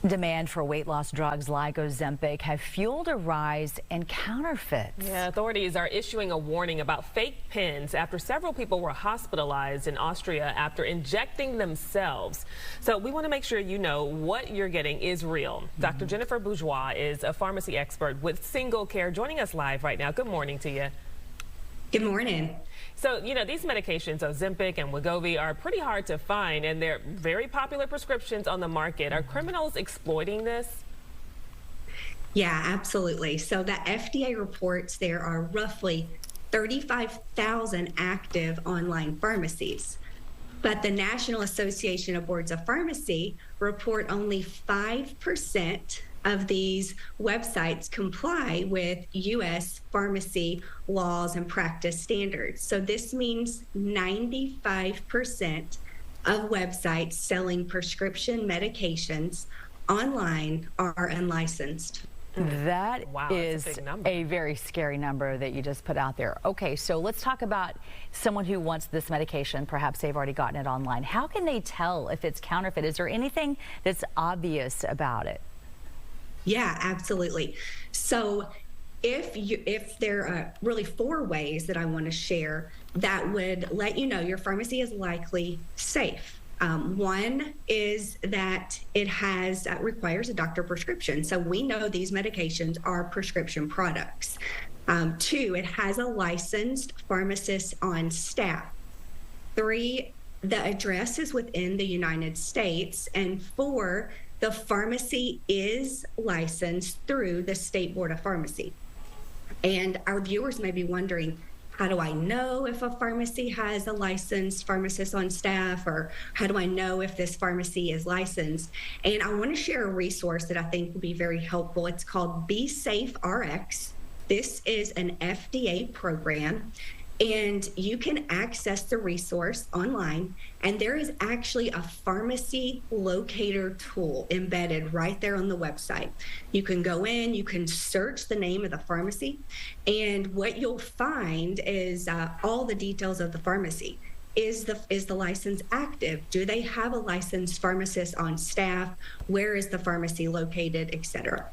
Demand for weight loss drugs like Ozempic have fueled a rise in counterfeits. Yeah, authorities are issuing a warning about fake pens after several people were hospitalized in Austria after injecting themselves. So we want to make sure you know what you're getting is real. Dr. Jennifer Bourgeois is a pharmacy expert with Single Care, joining us live right now. Good morning to you. Good morning. So, these medications, Ozempic and Wegovy, are pretty hard to find, and they're very popular prescriptions on the market. Are criminals exploiting this? Yeah, absolutely. So the FDA reports there are roughly 35,000 active online pharmacies. But the National Association of Boards of Pharmacy report only 5% of these websites comply with U.S. pharmacy laws and practice standards. So this means 95% of websites selling prescription medications online are unlicensed. That is that's a big number. a very scary number that you just put out there. Okay, so let's talk about someone who wants this medication. Perhaps they've already gotten it online. How can they tell if it's counterfeit? Is there anything that's obvious about it? Yeah, absolutely. So if there are really 4 ways that I want to share that would let you know your pharmacy is likely safe. One is that it requires a doctor prescription. So we know these medications are prescription products. 2, it has a licensed pharmacist on staff. 3, the address is within the United States. And 4, the pharmacy is licensed through the State Board of Pharmacy. And our viewers may be wondering, how do I know if a pharmacy has a licensed pharmacist on staff, or how do I know if this pharmacy is licensed? And I want to share a resource that I think will be very helpful. It's called Be Safe RX. This is an FDA program, and you can access the resource online, and there is actually a pharmacy locator tool embedded right there on the website. You can go in, you can search the name of the pharmacy, and what you'll find is all the details of the pharmacy. Is the license active? Do they have a licensed pharmacist on staff? Where is the pharmacy located, etc.?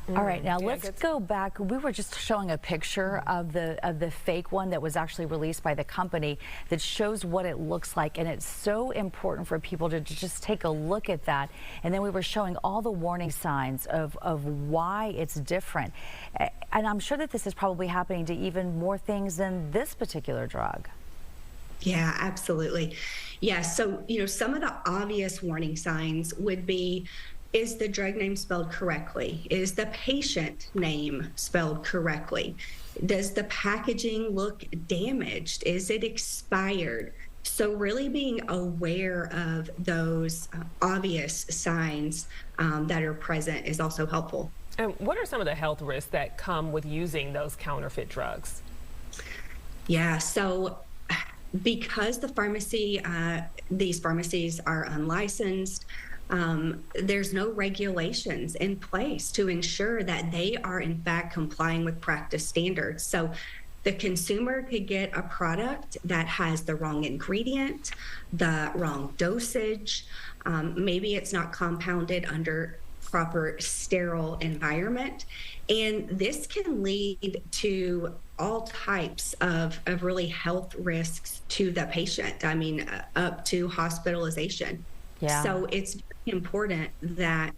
All right, now let's go back. We were just showing a picture of the fake one that was actually released by the company that shows what it looks like, and it's so important for people to just take a look at that. And then we were showing all the warning signs of why it's different. And I'm sure that this is probably happening to even more things than this particular drug. Yeah, absolutely. Yeah, so, some of the obvious warning signs would be, is the drug name spelled correctly? Is the patient name spelled correctly? Does the packaging look damaged? Is it expired? So really being aware of those obvious signs that are present is also helpful. And what are some of the health risks that come with using those counterfeit drugs? Yeah, so because these pharmacies are unlicensed, there's no regulations in place to ensure that they are in fact complying with practice standards. So the consumer could get a product that has the wrong ingredient, the wrong dosage, maybe it's not compounded under proper sterile environment. And this can lead to all types of really health risks to the patient. I mean, up to hospitalization. Yeah. So it's important that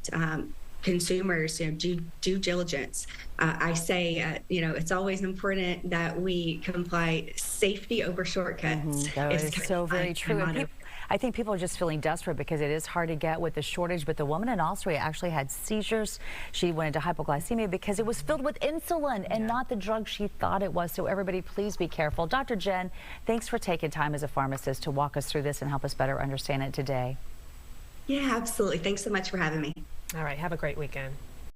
consumers do due diligence. I say, it's always important that we comply. Safety over shortcuts. That is so very true. I think people are just feeling desperate because it is hard to get with the shortage. But the woman in Austria actually had seizures. She went into hypoglycemia because it was filled with insulin and not the drug she thought it was. So everybody, please be careful. Dr. Jen, thanks for taking time as a pharmacist to walk us through this and help us better understand it today. Yeah, absolutely. Thanks so much for having me. All right, have a great weekend.